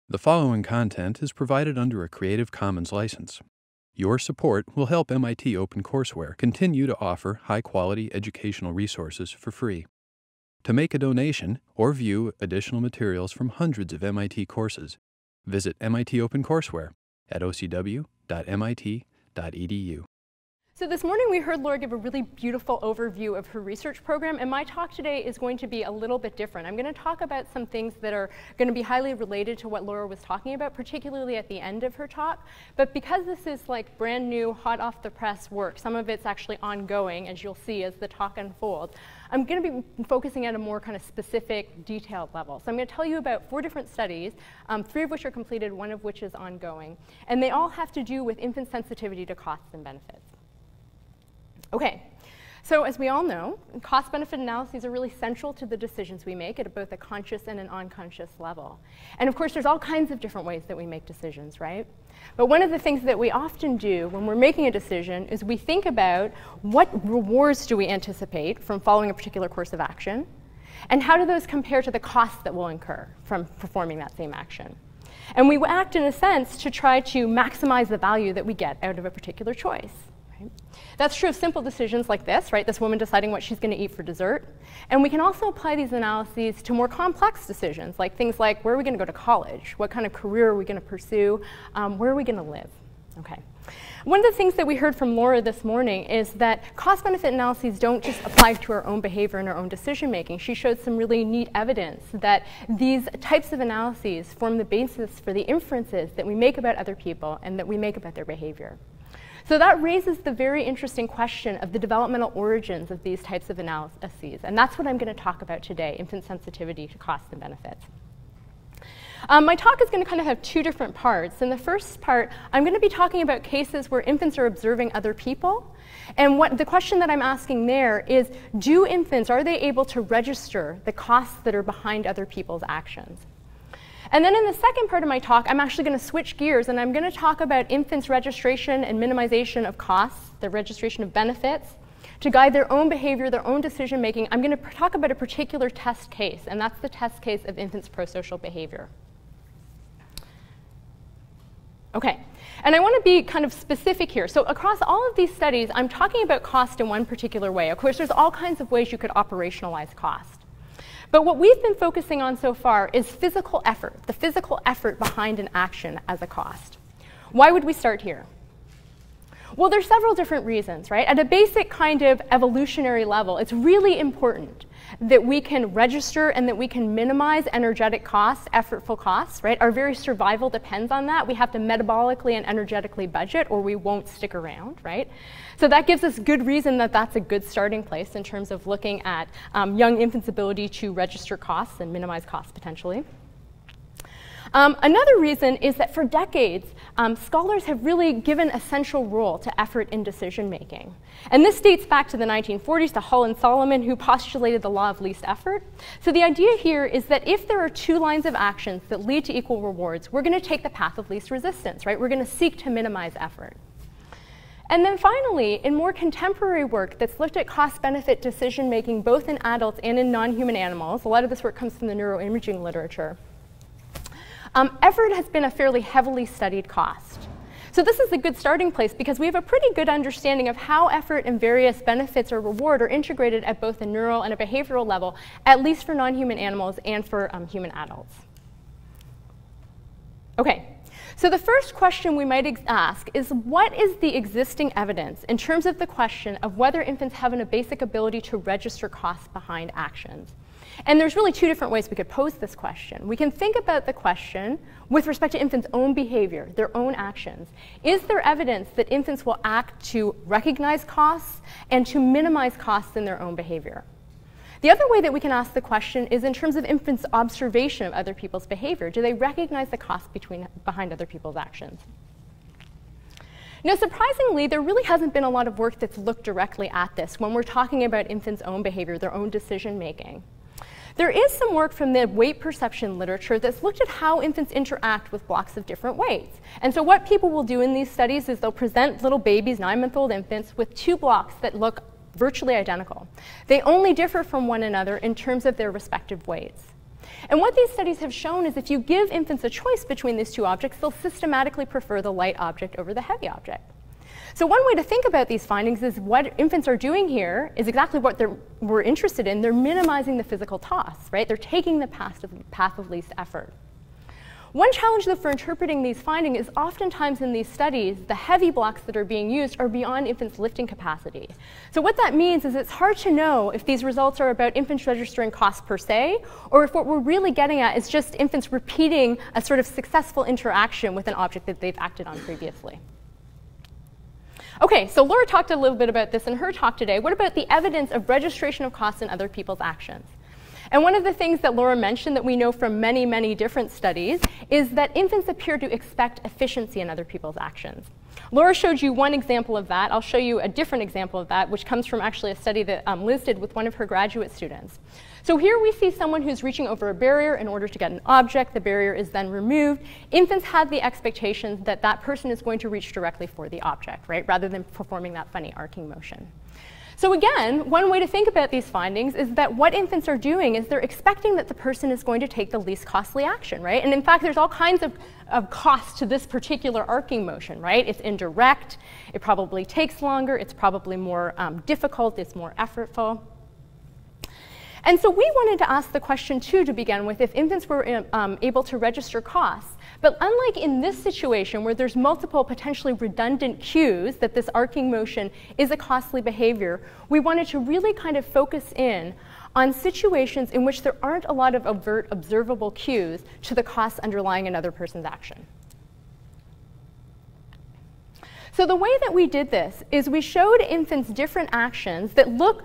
The following content is provided under a Creative Commons license. Your support will help MIT OpenCourseware continue to offer high-quality educational resources for free. To make a donation or view additional materials from hundreds of MIT courses, visit MIT OpenCourseware at ocw.mit.edu. So this morning we heard Laura give a really beautiful overview of her research program, and my talk today is going to be a little bit different. I'm going to talk about some things that are going to be highly related to what Laura was talking about, particularly at the end of her talk. But because this is like brand new, hot off the press work, some of it's actually ongoing, as you'll see as the talk unfolds, I'm going to be focusing at a more kind of specific, detailed level. So I'm going to tell you about 4 different studies, 3 of which are completed, 1 of which is ongoing. And they all have to do with infant sensitivity to costs and benefits. Okay, so as we all know, cost-benefit analyses are really central to the decisions we make at both a conscious and an unconscious level. And of course, there's all kinds of different ways that we make decisions, right? But one of the things that we often do when we're making a decision is we think about what rewards do we anticipate from following a particular course of action, and how do those compare to the costs that we'll incur from performing that same action. And we act in a sense to try to maximize the value that we get out of a particular choice. That's true of simple decisions like this, right? This woman deciding what she's going to eat for dessert. And we can also apply these analyses to more complex decisions, like things like where are we going to go to college? What kind of career are we going to pursue? Where are we going to live? Okay. One of the things that we heard from Laura this morning is that cost-benefit analyses don't just apply to our own behavior and our own decision-making. She showed some really neat evidence that these types of analyses form the basis for the inferences that we make about other people and that we make about their behavior. So that raises the very interesting question of the developmental origins of these types of analyses. And that's what I'm going to talk about today, infant sensitivity to costs and benefits. My talk is going to kind of have 2 different parts. In the first part, I'm going to be talking about cases where infants are observing other people. And the question that I'm asking there is, are they able to register the costs that are behind other people's actions? And then in the second part of my talk, I'm actually going to switch gears, and I'm going to talk about infants' registration and minimization of costs, their registration of benefits, to guide their own behavior, their own decision-making. I'm going to talk about a particular test case, and that's the test case of infants' prosocial behavior. Okay, and I want to be kind of specific here. So across all of these studies, I'm talking about cost in one particular way. Of course, there's all kinds of ways you could operationalize cost. But what we've been focusing on so far is physical effort, the physical effort behind an action as a cost. Why would we start here? Well, there's several different reasons, right? At a basic kind of evolutionary level, it's really important that we can register and that we can minimize energetic costs, effortful costs, right? Our very survival depends on that. We have to metabolically and energetically budget or we won't stick around, right? So that gives us good reason that that's a good starting place in terms of looking at young infants' ability to register costs and minimize costs potentially. Another reason is that for decades, scholars have really given a central role to effort in decision-making. And this dates back to the 1940s to Hull and Solomon, who postulated the law of least effort. So the idea here is that if there are 2 lines of actions that lead to equal rewards, we're going to take the path of least resistance, right? We're going to seek to minimize effort. And then finally, in more contemporary work that's looked at cost-benefit decision-making both in adults and in non-human animals, a lot of this work comes from the neuroimaging literature, effort has been a fairly heavily studied cost. So this is a good starting place because we have a pretty good understanding of how effort and various benefits or reward are integrated at both a neural and a behavioral level, at least for non-human animals and for human adults. Okay. So the first question we might ask is, what is the existing evidence in terms of the question of whether infants have a basic ability to register costs behind actions? And there's really 2 different ways we could pose this question. We can think about the question with respect to infants' own behavior, their own actions. Is there evidence that infants will act to recognize costs and to minimize costs in their own behavior? The other way that we can ask the question is in terms of infants' observation of other people's behavior. Do they recognize the costs behind other people's actions? Now, surprisingly, there really hasn't been a lot of work that's looked directly at this when we're talking about infants' own behavior, their own decision-making. There is some work from the weight perception literature that's looked at how infants interact with blocks of different weights. And so what people will do in these studies is they'll present little babies, 9-month-old infants, with 2 blocks that look virtually identical. They only differ from one another in terms of their respective weights. And what these studies have shown is if you give infants a choice between these two objects, they'll systematically prefer the light object over the heavy object. So one way to think about these findings is what infants are doing here is exactly what we're interested in. They're minimizing the physical toss, right? They're taking the path of least effort. One challenge, though, for interpreting these findings is oftentimes in these studies, the heavy blocks that are being used are beyond infants' lifting capacity. So what that means is it's hard to know if these results are about infants registering costs per se, or if what we're really getting at is just infants repeating a sort of successful interaction with an object that they've acted on previously. Okay, so Laura talked a little bit about this in her talk today. What about the evidence of registration of costs in other people's actions? And one of the things that Laura mentioned that we know from many, many different studies is that infants appear to expect efficiency in other people's actions. Laura showed you one example of that. I'll show you a different example of that, which comes from actually a study that Liz did with one of her graduate students. So here we see someone who's reaching over a barrier in order to get an object. The barrier is then removed. Infants have the expectation that that person is going to reach directly for the object, right, rather than performing that funny arcing motion. So again, one way to think about these findings is that what infants are doing is they're expecting that the person is going to take the least costly action, right? And in fact, there's all kinds of costs to this particular arcing motion, right? It's indirect, it probably takes longer, it's probably more difficult, it's more effortful. And so we wanted to ask the question, too, to begin with, if infants were able to register costs. But unlike in this situation, where there's multiple potentially redundant cues that this arcing motion is a costly behavior, we wanted to really kind of focus in on situations in which there aren't a lot of overt observable cues to the costs underlying another person's action. So the way that we did this is we showed infants different actions that look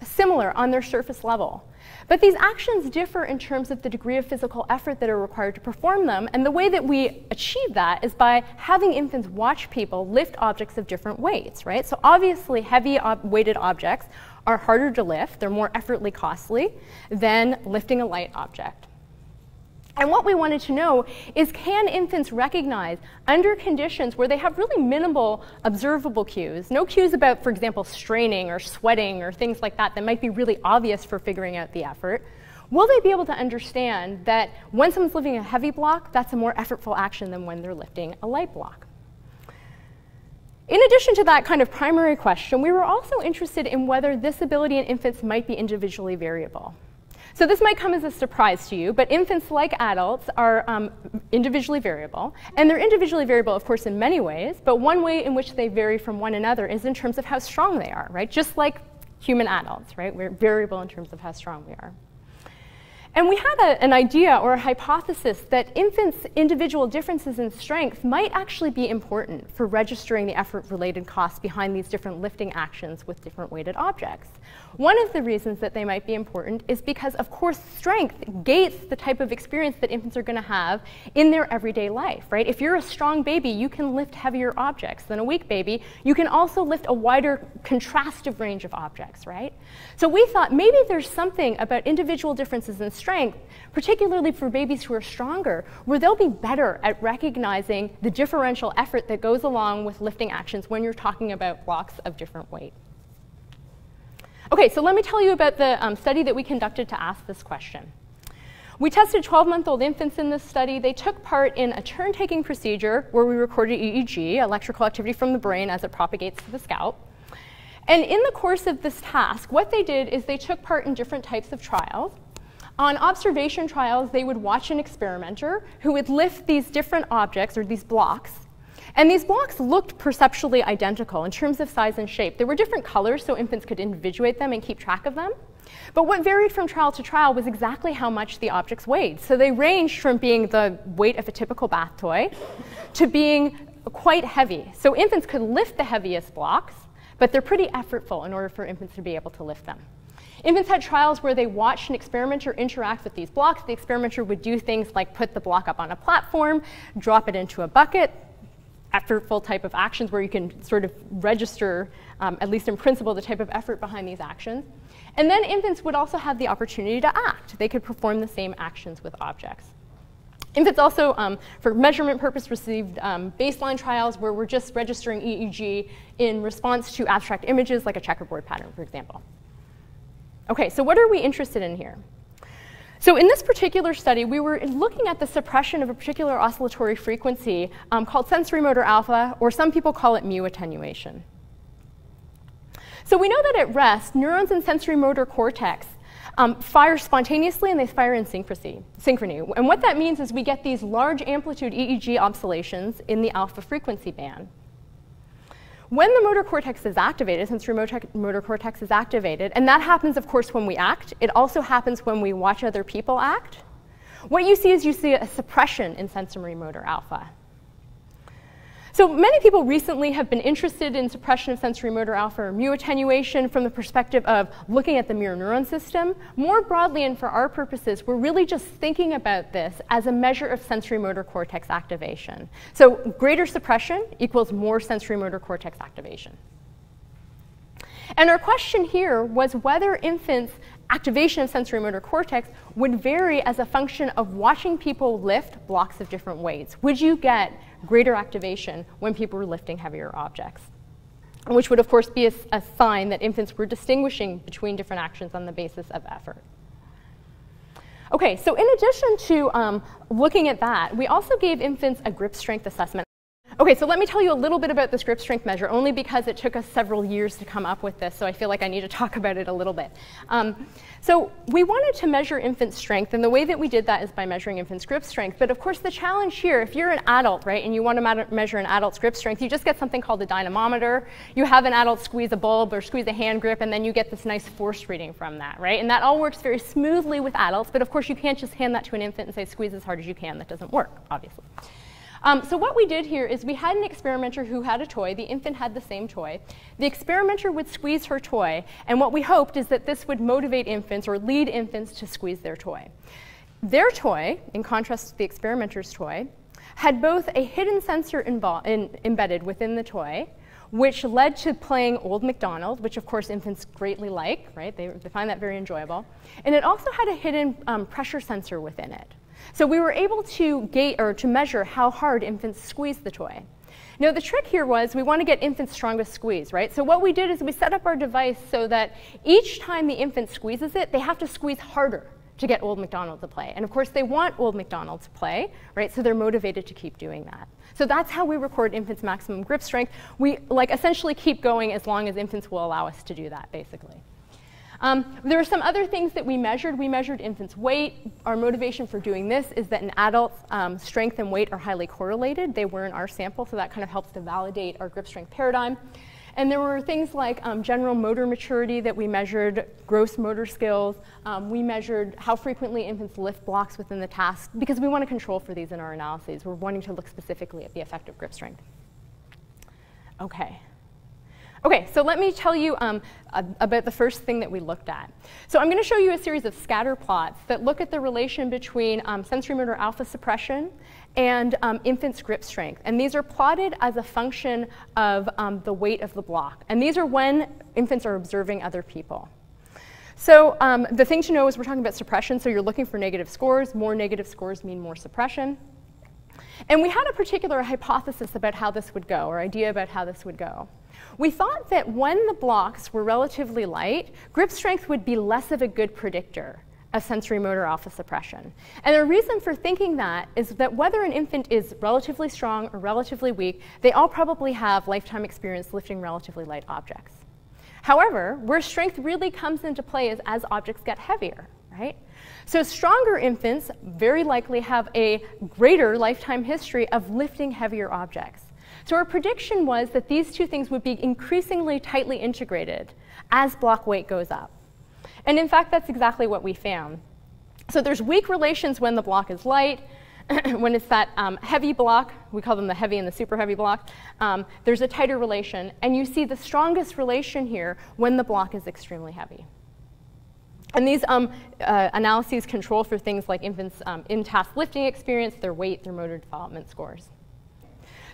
similar on their surface level. But these actions differ in terms of the degree of physical effort that are required to perform them, and the way that we achieve that is by having infants watch people lift objects of different weights, right? So obviously heavy weighted objects are harder to lift, they're more effortly costly than lifting a light object. And what we wanted to know is, can infants recognize under conditions where they have really minimal observable cues, no cues about, for example, straining or sweating or things like that that might be really obvious for figuring out the effort, will they be able to understand that when someone's lifting a heavy block, that's a more effortful action than when they're lifting a light block? In addition to that kind of primary question, we were also interested in whether this ability in infants might be individually variable. So this might come as a surprise to you, but infants, like adults, are individually variable. And they're individually variable, of course, in many ways, but one way in which they vary from one another is in terms of how strong they are, right? Just like human adults, right? We're variable in terms of how strong we are. And we had an idea or a hypothesis that infants' individual differences in strength might actually be important for registering the effort-related costs behind these different lifting actions with different weighted objects. One of the reasons that they might be important is because, of course, strength gates the type of experience that infants are going to have in their everyday life, right? If you're a strong baby, you can lift heavier objects than a weak baby. You can also lift a wider contrastive range of objects, right? So we thought maybe there's something about individual differences in strength, particularly for babies who are stronger, where they'll be better at recognizing the differential effort that goes along with lifting actions when you're talking about blocks of different weight. Okay, so let me tell you about the study that we conducted to ask this question. We tested 12-month-old infants in this study. They took part in a turn-taking procedure where we recorded EEG, electrical activity from the brain as it propagates to the scalp. And in the course of this task, what they did is they took part in different types of trials. On observation trials, they would watch an experimenter who would lift these different objects, or these blocks. And these blocks looked perceptually identical in terms of size and shape. There were different colors, so infants could individuate them and keep track of them. But what varied from trial to trial was exactly how much the objects weighed. So they ranged from being the weight of a typical bath toy to being quite heavy. So infants could lift the heaviest blocks, but they're pretty effortful in order for infants to be able to lift them. Infants had trials where they watched an experimenter interact with these blocks. The experimenter would do things like put the block up on a platform, drop it into a bucket, effortful type of actions where you can sort of register, at least in principle, the type of effort behind these actions. And then infants would also have the opportunity to act. They could perform the same actions with objects. Infants also, for measurement purpose, received baseline trials where we're just registering EEG in response to abstract images like a checkerboard pattern, for example. Okay, so what are we interested in here? So in this particular study, we were looking at the suppression of a particular oscillatory frequency called sensorimotor alpha, or some people call it mu attenuation. So we know that at rest, neurons in sensorimotor cortex fire spontaneously and they fire in synchrony. And what that means is we get these large amplitude EEG oscillations in the alpha frequency band. When the motor cortex is activated, sensorimotor cortex is activated, and that happens, of course, when we act. It also happens when we watch other people act. What you see is a suppression in sensorimotor alpha. So many people recently have been interested in suppression of sensorimotor alpha or mu attenuation from the perspective of looking at the mirror neuron system. More broadly, and for our purposes, we're really just thinking about this as a measure of sensorimotor cortex activation. So greater suppression equals more sensorimotor cortex activation. And our question here was whether infants' activation of sensorimotor cortex would vary as a function of watching people lift blocks of different weights. Would you get greater activation when people were lifting heavier objects? Which would, of course, be a sign that infants were distinguishing between different actions on the basis of effort. Okay, so in addition to looking at that, we also gave infants a grip strength assessment. Okay, so let me tell you a little bit about this grip strength measure, only because it took us several years to come up with this, so I feel like I need to talk about it a little bit. So we wanted to measure infant strength, and the way that we did that is by measuring infant's grip strength. But of course, the challenge here, if you're an adult, right, and you want to measure an adult's grip strength, you just get something called a dynamometer. You have an adult squeeze a bulb or squeeze a hand grip, and then you get this nice force reading from that, right? And that all works very smoothly with adults, but of course, you can't just hand that to an infant and say, squeeze as hard as you can. That doesn't work, obviously. So what we did here is we had an experimenter who had a toy. The infant had the same toy. The experimenter would squeeze her toy, and what we hoped is that this would motivate infants or lead infants to squeeze their toy. Their toy, in contrast to the experimenter's toy, had both a hidden sensor embedded within the toy, which led to playing Old MacDonald, which of course infants greatly like, right? They find that very enjoyable. And it also had a hidden pressure sensor within it. So we were able to measure how hard infants squeeze the toy. Now the trick here was we want to get infants' strongest squeeze, right? So what we did is we set up our device so that each time the infant squeezes it, they have to squeeze harder to get Old MacDonald to play. And of course they want Old MacDonald to play, right? So they're motivated to keep doing that. So that's how we record infants' maximum grip strength. We essentially keep going as long as infants will allow us to do that, basically. There are some other things that we measured. We measured infants' weight. Our motivation for doing this is that in adults, strength and weight are highly correlated. They were in our sample, so that kind of helps to validate our grip strength paradigm. And there were things like general motor maturity that we measured, gross motor skills. We measured how frequently infants lift blocks within the task, because we want to control for these in our analyses. We're wanting to look specifically at the effective grip strength. Okay, so let me tell you about the first thing that we looked at. So I'm going to show you a series of scatter plots that look at the relation between sensorimotor alpha suppression and infants' grip strength. And these are plotted as a function of the weight of the block. And these are when infants are observing other people. So the thing to know is we're talking about suppression, so you're looking for negative scores. More negative scores mean more suppression. And we had a particular hypothesis about how this would go, or idea about how this would go. We thought that when the blocks were relatively light, grip strength would be less of a good predictor of sensorimotor alpha suppression. And the reason for thinking that is that whether an infant is relatively strong or relatively weak, they all probably have lifetime experience lifting relatively light objects. However, where strength really comes into play is as objects get heavier, right? So stronger infants very likely have a greater lifetime history of lifting heavier objects. So our prediction was that these two things would be increasingly tightly integrated as block weight goes up. And in fact, that's exactly what we found. So there's weak relations when the block is light. When it's that heavy block, we call them the heavy and the super heavy block, there's a tighter relation. And you see the strongest relation here when the block is extremely heavy. And these analyses control for things like infants' in-task lifting experience, their weight, their motor development scores.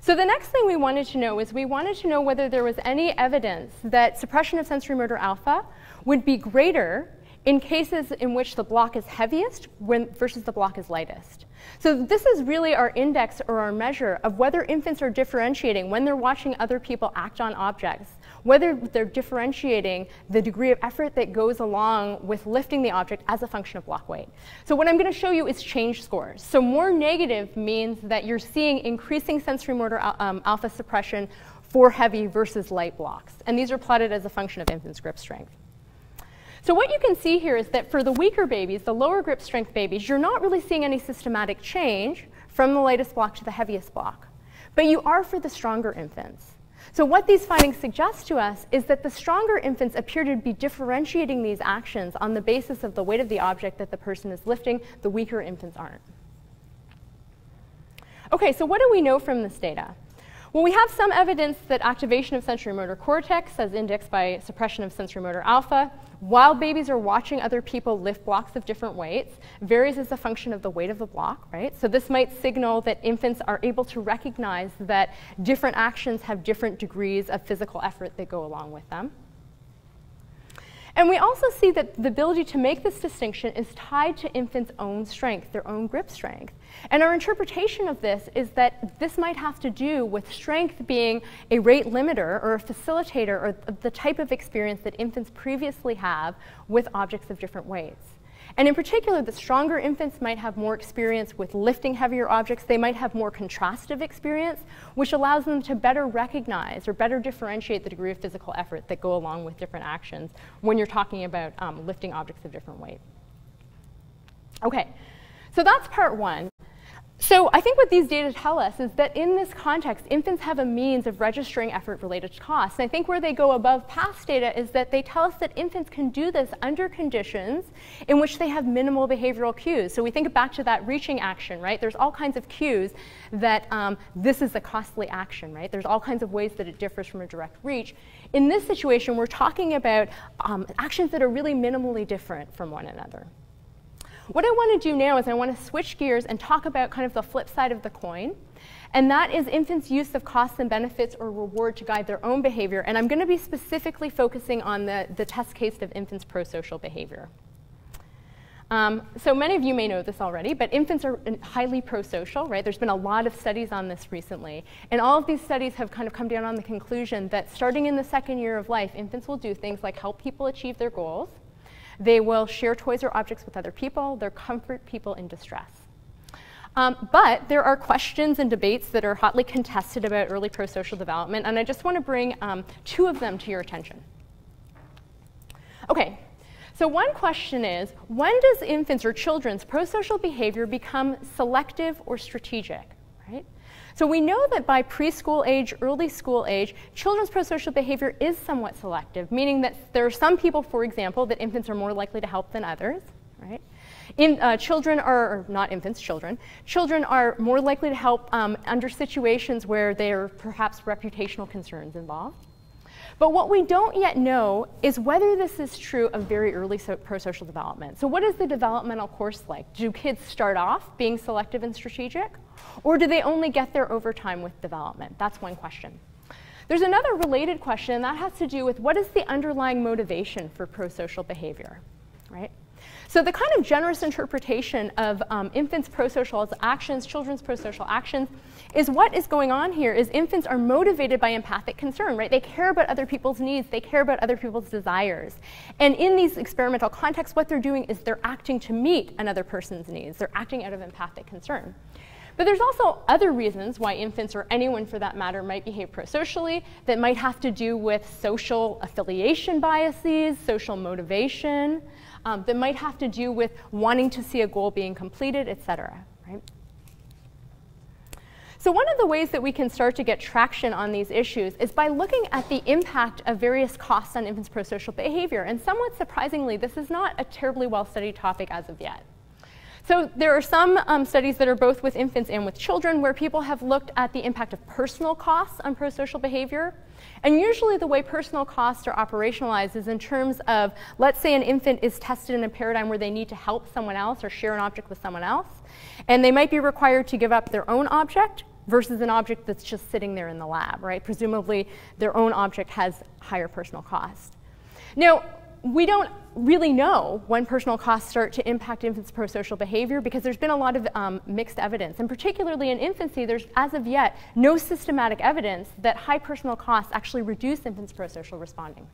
So the next thing we wanted to know is we wanted to know whether there was any evidence that suppression of sensorimotor alpha would be greater in cases in which the block is heaviest versus the block is lightest. So this is really our index or our measure of whether infants are differentiating when they're watching other people act on objects, whether they're differentiating the degree of effort that goes along with lifting the object as a function of block weight. So what I'm going to show you is change scores. So more negative means that you're seeing increasing sensorimotor alpha suppression for heavy versus light blocks. And these are plotted as a function of infant's grip strength. So what you can see here is that for the weaker babies, the lower grip strength babies, you're not really seeing any systematic change from the lightest block to the heaviest block. But you are for the stronger infants. So what these findings suggest to us is that the stronger infants appear to be differentiating these actions on the basis of the weight of the object that the person is lifting. The weaker infants aren't. Okay, so what do we know from this data? Well, we have some evidence that activation of sensorimotor cortex, as indexed by suppression of sensorimotor alpha, while babies are watching other people lift blocks of different weights, varies as a function of the weight of the block, right? So this might signal that infants are able to recognize that different actions have different degrees of physical effort that go along with them. And we also see that the ability to make this distinction is tied to infants' own strength, their own grip strength. And our interpretation of this is that this might have to do with strength being a rate limiter or a facilitator or the type of experience that infants previously have with objects of different weights. And in particular, the stronger infants might have more experience with lifting heavier objects. They might have more contrastive experience, which allows them to better recognize or better differentiate the degree of physical effort that go along with different actions when you're talking about lifting objects of different weight. Okay, so that's part one. So I think what these data tell us is that in this context, infants have a means of registering effort related to cost. And I think where they go above past data is that they tell us that infants can do this under conditions in which they have minimal behavioral cues. So we think back to that reaching action, right? There's all kinds of cues that this is a costly action, right? There's all kinds of ways that it differs from a direct reach. In this situation, we're talking about actions that are really minimally different from one another. What I want to do now is I want to switch gears and talk about kind of the flip side of the coin. And that is infants' use of costs and benefits or reward to guide their own behavior. And I'm going to be specifically focusing on the test case of infants' prosocial behavior. So many of you may know this already, but infants are highly prosocial, right? There's been a lot of studies on this recently. And all of these studies have kind of come down on the conclusion that starting in the second year of life, infants will do things like help people achieve their goals. They will share toys or objects with other people. They'll comfort people in distress. But there are questions and debates that are hotly contested about early prosocial development, and I just want to bring two of them to your attention. Okay, so one question is, when does infants' or children's prosocial behavior become selective or strategic, right? So we know that by preschool age, early school age, children's prosocial behavior is somewhat selective, meaning that there are some people, for example, that infants are more likely to help than others, right? Children are more likely to help under situations where there are perhaps reputational concerns involved. But what we don't yet know is whether this is true of very early prosocial development. So what is the developmental course like? Do kids start off being selective and strategic? Or do they only get there over time with development? That's one question. There's another related question, and that has to do with what is the underlying motivation for prosocial behavior, right? So the kind of generous interpretation of infants' prosocial actions, children's prosocial actions, is what is going on here is infants are motivated by empathic concern, right? They care about other people's needs. They care about other people's desires. And in these experimental contexts, what they're doing is they're acting to meet another person's needs. They're acting out of empathic concern. But there's also other reasons why infants, or anyone for that matter, might behave prosocially that might have to do with social affiliation biases, social motivation, that might have to do with wanting to see a goal being completed, et cetera, right? So one of the ways that we can start to get traction on these issues is by looking at the impact of various costs on infants' prosocial behavior. And somewhat surprisingly, this is not a terribly well-studied topic as of yet. So there are some studies that are both with infants and with children where people have looked at the impact of personal costs on prosocial behavior. And usually the way personal costs are operationalized is in terms of, let's say an infant is tested in a paradigm where they need to help someone else or share an object with someone else. And they might be required to give up their own object versus an object that's just sitting there in the lab, right? Presumably their own object has higher personal cost. Now, we don't really know when personal costs start to impact infants' prosocial behavior because there's been a lot of mixed evidence. And particularly in infancy, there's, as of yet, no systematic evidence that high personal costs actually reduce infants' prosocial responding.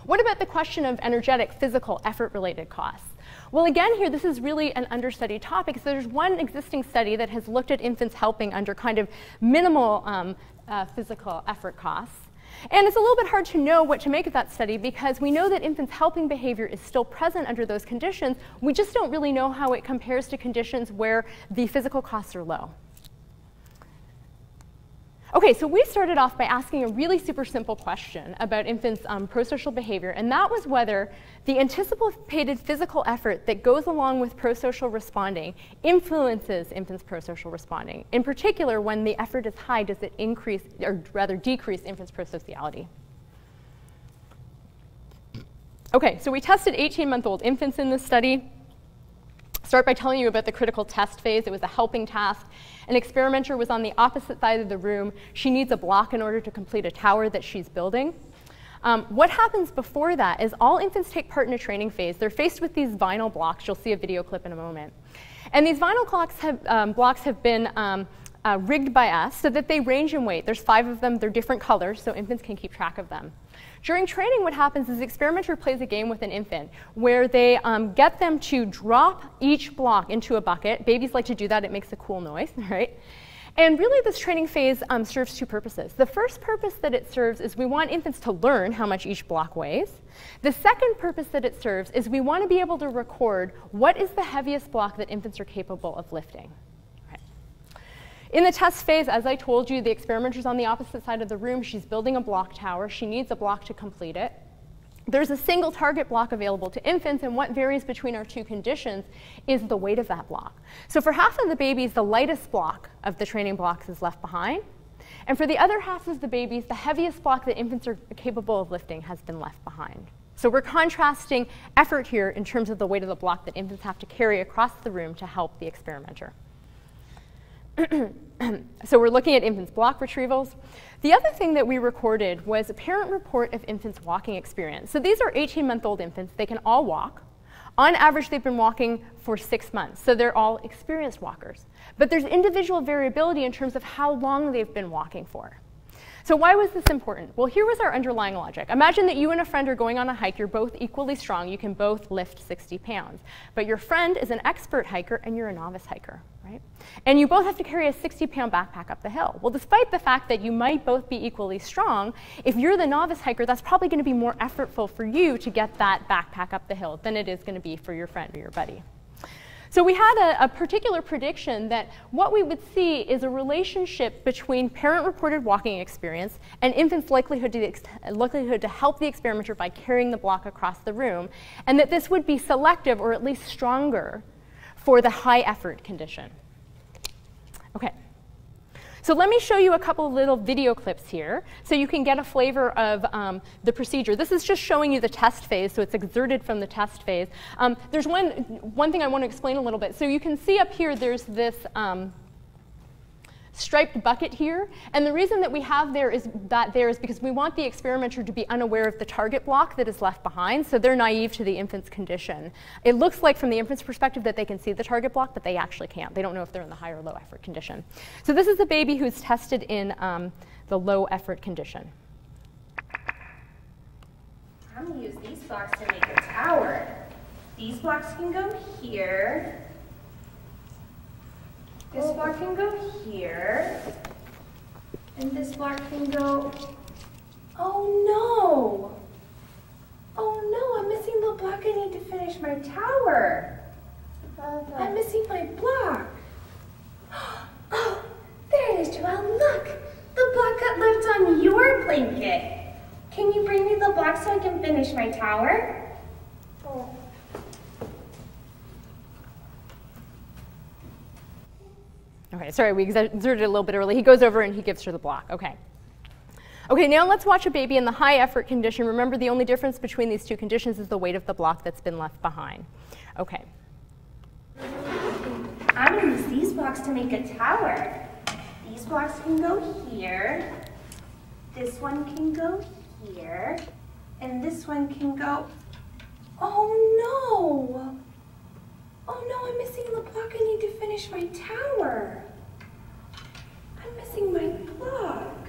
What about the question of energetic, physical, effort-related costs? Well, again, here, this is really an understudied topic. So there's one existing study that has looked at infants helping under kind of minimal physical effort costs. And it's a little bit hard to know what to make of that study because we know that infants helping behavior is still present under those conditions. We just don't really know how it compares to conditions where the physical costs are low. Okay, so we started off by asking a really super simple question about infants' prosocial behavior, and that was whether the anticipated physical effort that goes along with prosocial responding influences infants' prosocial responding. In particular, when the effort is high, does it increase, or rather decrease, infants' prosociality? Okay, so we tested 18-month-old infants in this study. Start by telling you about the critical test phase. It was a helping task. An experimenter was on the opposite side of the room. She needs a block in order to complete a tower that she's building. What happens before that is all infants take part in a training phase. They're faced with these vinyl blocks. You'll see a video clip in a moment. And these vinyl blocks have been rigged by us so that they range in weight. There's 5 of them. They're different colors, so infants can keep track of them. During training, what happens is the experimenter plays a game with an infant where they get them to drop each block into a bucket. Babies like to do that. It makes a cool noise, right? And really, this training phase serves 2 purposes. The first purpose that it serves is we want infants to learn how much each block weighs. The second purpose that it serves is we want to be able to record what is the heaviest block that infants are capable of lifting. In the test phase, as I told you, the experimenter's on the opposite side of the room. She's building a block tower. She needs a block to complete it. There's a single target block available to infants, and what varies between our 2 conditions is the weight of that block. So for half of the babies, the lightest block of the training blocks is left behind. And for the other half of the babies, the heaviest block that infants are capable of lifting has been left behind. So we're contrasting effort here in terms of the weight of the block that infants have to carry across the room to help the experimenter. So we're looking at infants' block retrievals. The other thing that we recorded was a parent report of infants' walking experience. So these are 18-month-old infants. They can all walk. On average, they've been walking for 6 months. So they're all experienced walkers. But there's individual variability in terms of how long they've been walking for. So why was this important? Well, here was our underlying logic. Imagine that you and a friend are going on a hike. You're both equally strong. You can both lift 60 pounds. But your friend is an expert hiker, and you're a novice hiker, right? And you both have to carry a 60-pound backpack up the hill. Well, despite the fact that you might both be equally strong, if you're the novice hiker, that's probably going to be more effortful for you to get that backpack up the hill than it is going to be for your friend or your buddy. So we had a particular prediction that what we would see is a relationship between parent-reported walking experience and infants' likelihood to help the experimenter by carrying the block across the room, and that this would be selective or at least stronger for the high-effort condition. Okay. So let me show you a couple of little video clips here so you can get a flavor of the procedure. This is just showing you the test phase, so it's exerted from the test phase. There's one thing I want to explain a little bit. So you can see up here there's this striped bucket here. And the reason that we have that there is because we want the experimenter to be unaware of the target block that is left behind, so they're naive to the infant's condition. It looks like from the infant's perspective that they can see the target block, but they actually can't. They don't know if they're in the high or low effort condition. So this is a baby who's tested in the low effort condition. I'm going to use these blocks to make a tower. These blocks can go here. This block can go here, and this block can go, oh no! Oh no, I'm missing the block I need to finish my tower. I'm missing my block. Oh, there it is, Joelle, look! The block got left on your blanket. Can you bring me the block so I can finish my tower? Oh. Okay, sorry, we exerted a little bit early. He goes over and he gives her the block. Okay. Okay, now let's watch a baby in the high effort condition. Remember, the only difference between these 2 conditions is the weight of the block that's been left behind. Okay. I'm going to use these blocks to make a tower. These blocks can go here. This one can go here. And this one can go, oh no! Oh no, I'm missing the block. I need to finish my tower. I'm missing my block.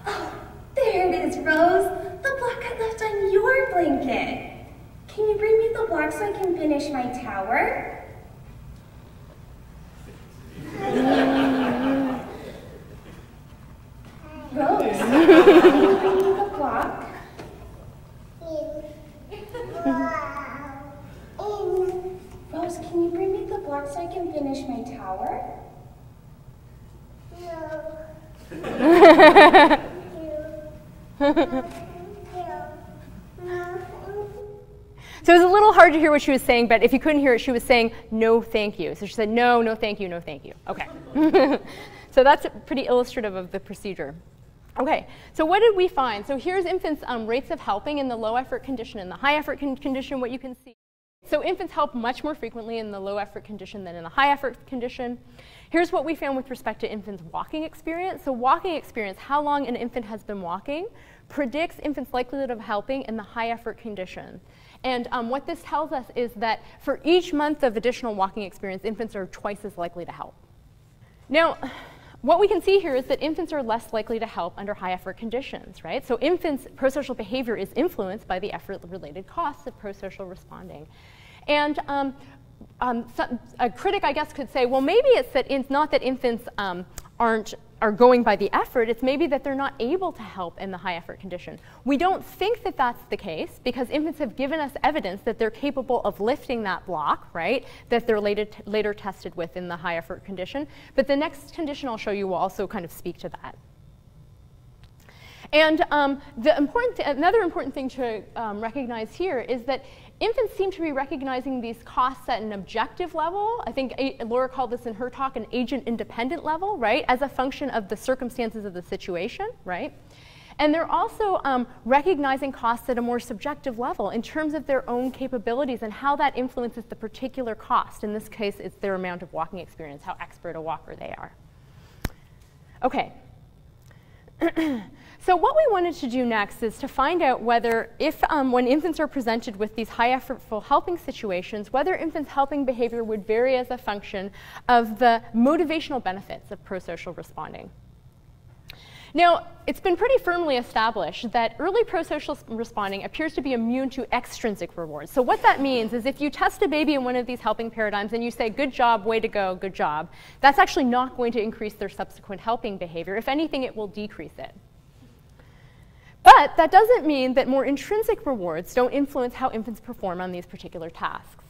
Oh, there it is, Rose. The block I left on your blanket. Can you bring me the block so I can finish my tower? Rose, can you bring me the block? Rose, can you bring me the block so I can finish my tower? So it was a little hard to hear what she was saying, but if you couldn't hear it, she was saying, no, thank you. So she said, no, no, thank you, no, thank you. Okay. So that's pretty illustrative of the procedure. Okay, so what did we find? So here's infants' rates of helping in the low effort condition and the high effort condition, what you can see. So infants help much more frequently in the low effort condition than in the high effort condition. Here's what we found with respect to infants' walking experience. So walking experience, how long an infant has been walking, predicts infants' likelihood of helping in the high effort condition. And what this tells us is that for each month of additional walking experience, infants are twice as likely to help. Now, what we can see here is that infants are less likely to help under high effort conditions, right? So infants' prosocial behavior is influenced by the effort-related costs of prosocial responding. And a critic, I guess, could say, well, maybe it's that it's not that infants are going by the effort, it's maybe that they're not able to help in the high effort condition. We don't think that that's the case because infants have given us evidence that they're capable of lifting that block, right, that they're later tested with in the high effort condition. But the next condition I'll show you will also kind of speak to that. And another important thing to recognize here is that infants seem to be recognizing these costs at an objective level. I think Laura called this in her talk an agent-independent level, right, as a function of the circumstances of the situation, right? And they're also recognizing costs at a more subjective level in terms of their own capabilities and how that influences the particular cost. In this case, it's their amount of walking experience, how expert a walker they are. Okay. So what we wanted to do next is to find out whether, when infants are presented with these high effortful helping situations, whether infants' helping behavior would vary as a function of the motivational benefits of prosocial responding. Now, it's been pretty firmly established that early prosocial responding appears to be immune to extrinsic rewards. So what that means is if you test a baby in one of these helping paradigms and you say, good job, way to go, good job, that's actually not going to increase their subsequent helping behavior. If anything, it will decrease it. But that doesn't mean that more intrinsic rewards don't influence how infants perform on these particular tasks.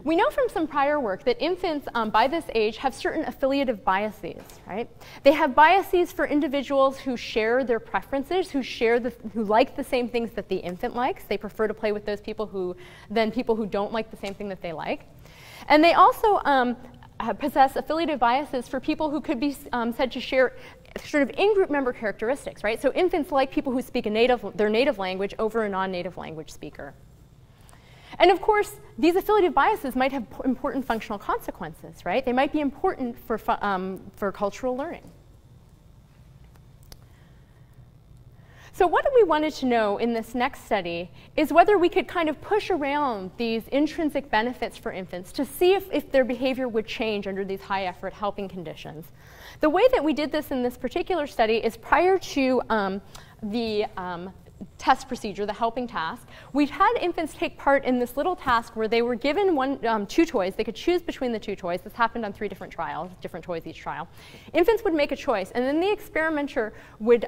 We know from some prior work that infants by this age have certain affiliative biases, right? They have biases for individuals who share their preferences, who like the same things that the infant likes. They prefer to play with those people than people who don't like the same thing that they like. And they also possess affiliative biases for people who could be said to share sort of in-group member characteristics, right? So infants like people who speak their native language over a non-native language speaker. And of course, these affiliative biases might have important functional consequences, right? They might be important for cultural learning. So what we wanted to know in this next study is whether we could kind of push around these intrinsic benefits for infants to see if their behavior would change under these high effort helping conditions. The way that we did this in this particular study is prior to the test procedure, the helping task, we had infants take part in this little task where they were given two toys. They could choose between the two toys. This happened on 3 different trials, different toys each trial. Infants would make a choice, and then the experimenter would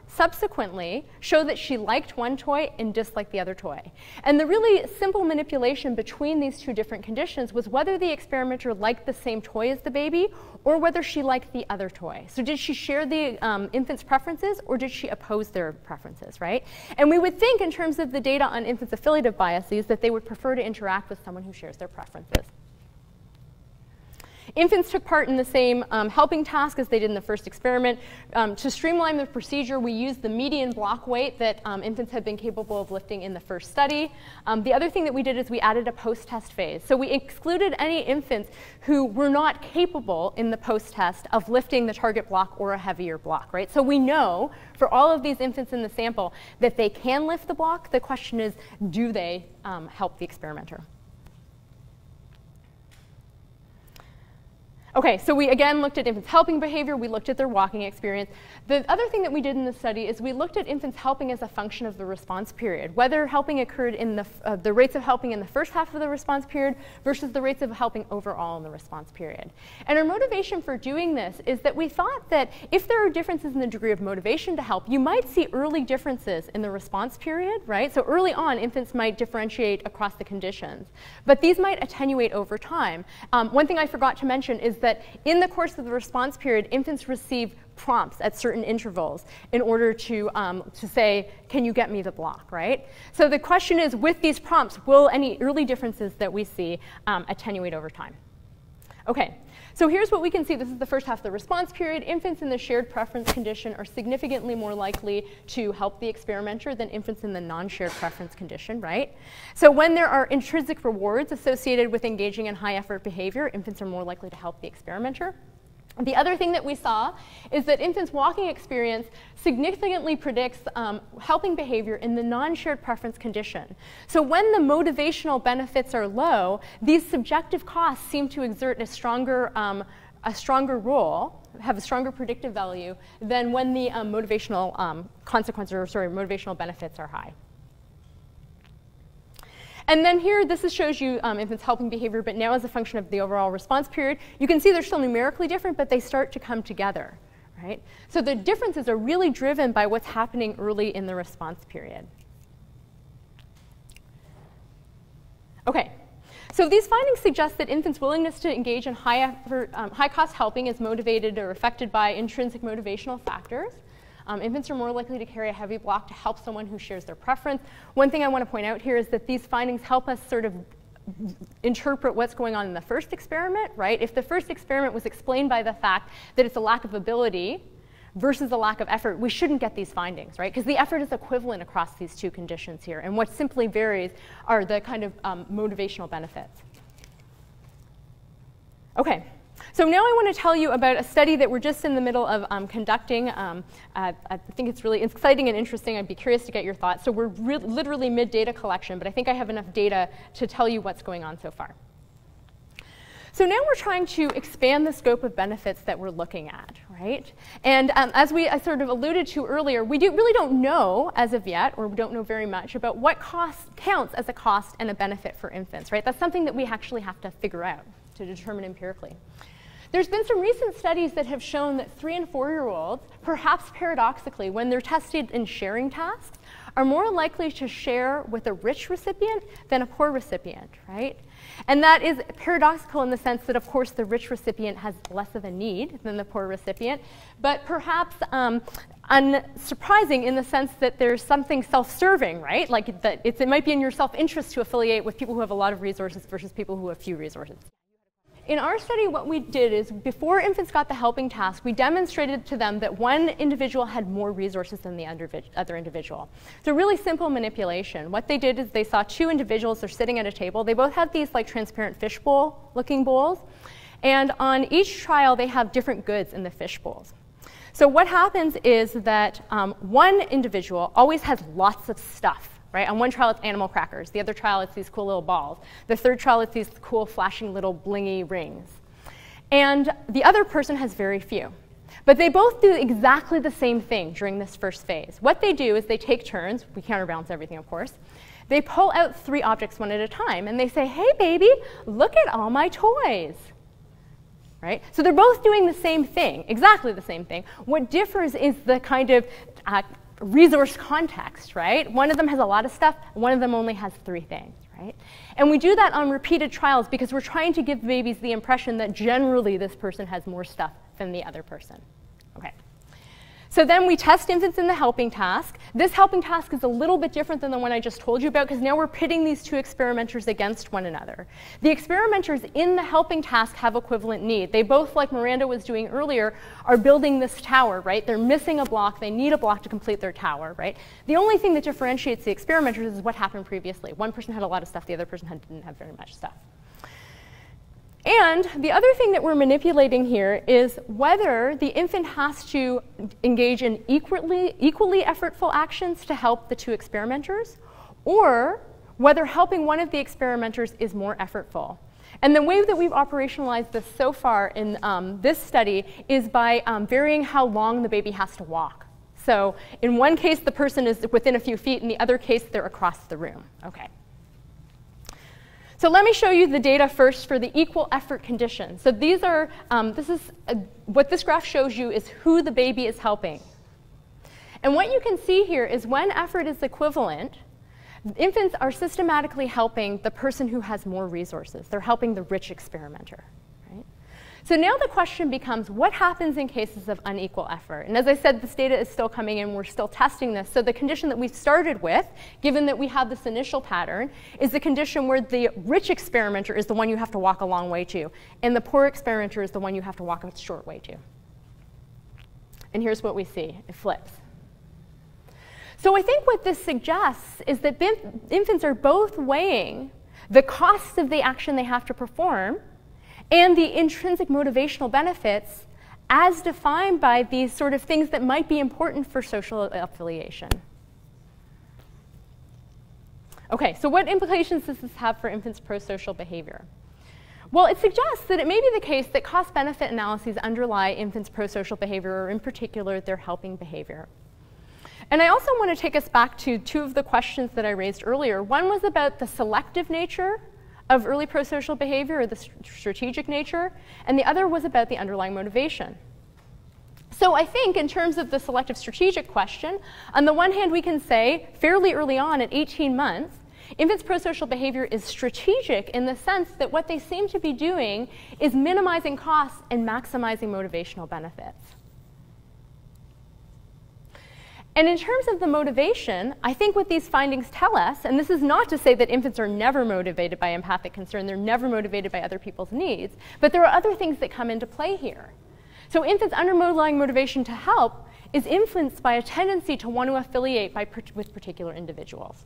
subsequently show that she liked one toy and disliked the other toy. And the really simple manipulation between these 2 different conditions was whether the experimenter liked the same toy as the baby or whether she liked the other toy. So did she share the infant's preferences or did she oppose their preferences, right? And we would think in terms of the data on infants' affiliative biases that they would prefer to interact with someone who shares their preferences. Infants took part in the same helping task as they did in the first experiment. To streamline the procedure, we used the median block weight that infants had been capable of lifting in the first study. The other thing that we did is we added a post-test phase. So we excluded any infants who were not capable in the post-test of lifting the target block or a heavier block, right? So we know for all of these infants in the sample that they can lift the block. The question is, do they help the experimenter? Okay, so we again looked at infants' helping behavior. We looked at their walking experience. The other thing that we did in the study is we looked at infants helping as a function of the response period, whether helping occurred in the rates of helping in the first half of the response period versus the rates of helping overall in the response period. And our motivation for doing this is that we thought that if there are differences in the degree of motivation to help, you might see early differences in the response period, right? So early on, infants might differentiate across the conditions, but these might attenuate over time. One thing I forgot to mention is that in the course of the response period, infants receive prompts at certain intervals in order to say, can you get me the block, right? So the question is, with these prompts, will any early differences that we see attenuate over time? Okay, so here's what we can see. This is the first half of the response period. Infants in the shared preference condition are significantly more likely to help the experimenter than infants in the non-shared preference condition, right? So when there are intrinsic rewards associated with engaging in high effort behavior, infants are more likely to help the experimenter. The other thing that we saw is that infants' walking experience significantly predicts helping behavior in the non-shared preference condition. So when the motivational benefits are low, these subjective costs seem to exert a stronger role, have a stronger predictive value than when the motivational consequences, or sorry, motivational benefits are high. And then here, this shows you infants' helping behavior, but now as a function of the overall response period. You can see they're still numerically different, but they start to come together, right? So the differences are really driven by what's happening early in the response period. Okay, so these findings suggest that infants' willingness to engage in high-cost helping is motivated or affected by intrinsic motivational factors. Infants are more likely to carry a heavy block to help someone who shares their preference. One thing I want to point out here is that these findings help us sort of interpret what's going on in the first experiment, right? If the first experiment was explained by the fact that it's a lack of ability versus a lack of effort, we shouldn't get these findings, right? Because the effort is equivalent across these two conditions here, and what simply varies are the kind of motivational benefits. Okay. So now I want to tell you about a study that we're just in the middle of conducting. I think it's really exciting and interesting. I'd be curious to get your thoughts. So we're literally mid-data collection, but I think I have enough data to tell you what's going on so far. So now we're trying to expand the scope of benefits that we're looking at, right? And as I sort of alluded to earlier, we really don't know as of yet, or we don't know very much about what counts as a cost and a benefit for infants, right? That's something that we actually have to figure out to determine empirically. There's been some recent studies that have shown that 3- and 4-year-olds, perhaps paradoxically, when they're tested in sharing tasks, are more likely to share with a rich recipient than a poor recipient, right? And that is paradoxical in the sense that, of course, the rich recipient has less of a need than the poor recipient, but perhaps unsurprising in the sense that there's something self-serving, right? Like that it might be in your self-interest to affiliate with people who have a lot of resources versus people who have few resources. In our study, what we did is, before infants got the helping task, we demonstrated to them that one individual had more resources than the other individual. It's a really simple manipulation. What they did is they saw two individuals, they're sitting at a table. They both have these like transparent fishbowl-looking bowls. And on each trial, they have different goods in the fish bowls. So what happens is that one individual always has lots of stuff. Right? On one trial, it's animal crackers. The other trial, it's these cool little balls. The third trial, it's these cool flashing little blingy rings. And the other person has very few. But they both do exactly the same thing during this first phase. What they do is they take turns. We counterbalance everything, of course. They pull out 3 objects one at a time, and they say, hey, baby, look at all my toys. Right? So they're both doing the same thing, exactly the same thing. What differs is the kind of resource context, right? One of them has a lot of stuff, one of them only has 3 things, right? And we do that on repeated trials because we're trying to give babies the impression that generally this person has more stuff than the other person. Okay. So then we test infants in the helping task. This helping task is a little bit different than the one I just told you about, because now we're pitting these two experimenters against one another. The experimenters in the helping task have equivalent need. They both, like Miranda was doing earlier, are building this tower, right? They're missing a block. They need a block to complete their tower, right? The only thing that differentiates the experimenters is what happened previously. One person had a lot of stuff. The other person didn't have very much stuff. And the other thing that we're manipulating here is whether the infant has to engage in equally effortful actions to help the two experimenters, or whether helping one of the experimenters is more effortful. And the way that we've operationalized this so far in this study is by varying how long the baby has to walk. So in one case, the person is within a few feet. In the other case, they're across the room. Okay. So let me show you the data first for the equal effort condition. So these are, what this graph shows you is who the baby is helping. And what you can see here is when effort is equivalent, infants are systematically helping the person who has more resources. They're helping the rich experimenter. Right? So now the question becomes, what happens in cases of unequal effort? And as I said, this data is still coming in. We're still testing this. So the condition that we've started with, given that we have this initial pattern, is the condition where the rich experimenter is the one you have to walk a long way to, and the poor experimenter is the one you have to walk a short way to. And here's what we see. It flips. So I think what this suggests is that infants are both weighing the costs of the action they have to perform and the intrinsic motivational benefits as defined by these sort of things that might be important for social affiliation. Okay, so what implications does this have for infants' prosocial behavior? Well, it suggests that it may be the case that cost-benefit analyses underlie infants' prosocial behavior, or in particular, their helping behavior. And I also want to take us back to two of the questions that I raised earlier. One was about the selective nature of early prosocial behavior, or the strategic nature, and the other was about the underlying motivation. So I think in terms of the selective strategic question, on the one hand, we can say fairly early on at 18 months, infants' prosocial behavior is strategic in the sense that what they seem to be doing is minimizing costs and maximizing motivational benefits. And in terms of the motivation, I think what these findings tell us, and this is not to say that infants are never motivated by empathic concern, they're never motivated by other people's needs, but there are other things that come into play here. So infants' underlying motivation to help is influenced by a tendency to want to affiliate with particular individuals.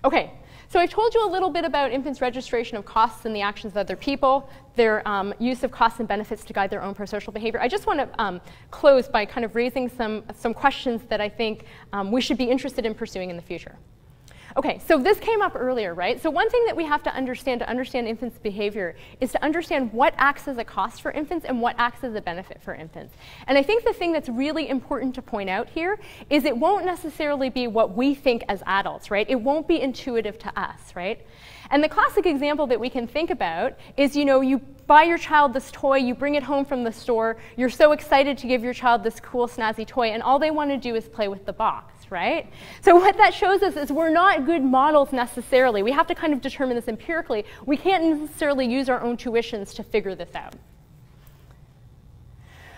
Okay, so I told you a little bit about infants' registration of costs and the actions of other people, their use of costs and benefits to guide their own prosocial behavior. I just want to close by kind of raising some questions that I think we should be interested in pursuing in the future. Okay, so this came up earlier, right? So one thing that we have to understand infants' behavior is to understand what acts as a cost for infants and what acts as a benefit for infants. And I think the thing that's really important to point out here is it won't necessarily be what we think as adults, right? It won't be intuitive to us, right? And the classic example that we can think about is, you know, you buy your child this toy, you bring it home from the store, you're so excited to give your child this cool, snazzy toy, and all they want to do is play with the box, right? So what that shows us is we're not good models necessarily. We have to kind of determine this empirically. We can't necessarily use our own tuitions to figure this out.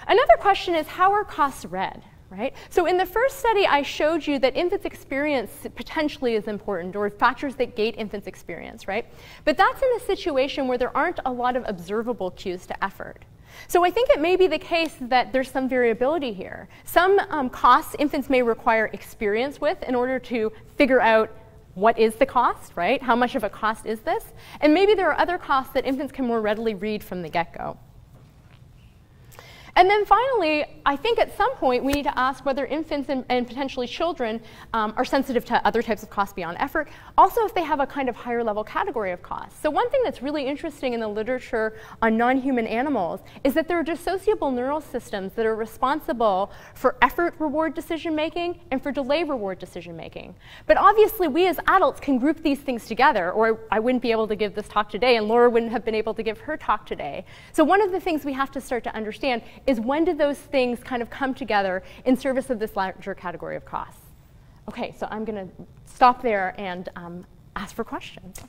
Another question is, how are costs read? Right? So in the first study, I showed you that infants' experience potentially is important, or factors that gate infants' experience, right? But that's in a situation where there aren't a lot of observable cues to effort. So I think it may be the case that there's some variability here. Some costs infants may require experience with in order to figure out what is the cost, right? How much of a cost is this? And maybe there are other costs that infants can more readily read from the get-go. And then finally, I think at some point we need to ask whether infants and potentially children are sensitive to other types of costs beyond effort. Also, if they have a kind of higher level category of costs. So one thing that's really interesting in the literature on non-human animals is that there are dissociable neural systems that are responsible for effort reward decision making and for delay reward decision making. But obviously, we as adults can group these things together, or I wouldn't be able to give this talk today, and Laura wouldn't have been able to give her talk today. So one of the things we have to start to understand is when do those things kind of come together in service of this larger category of costs? Okay, so I'm going to stop there and ask for questions.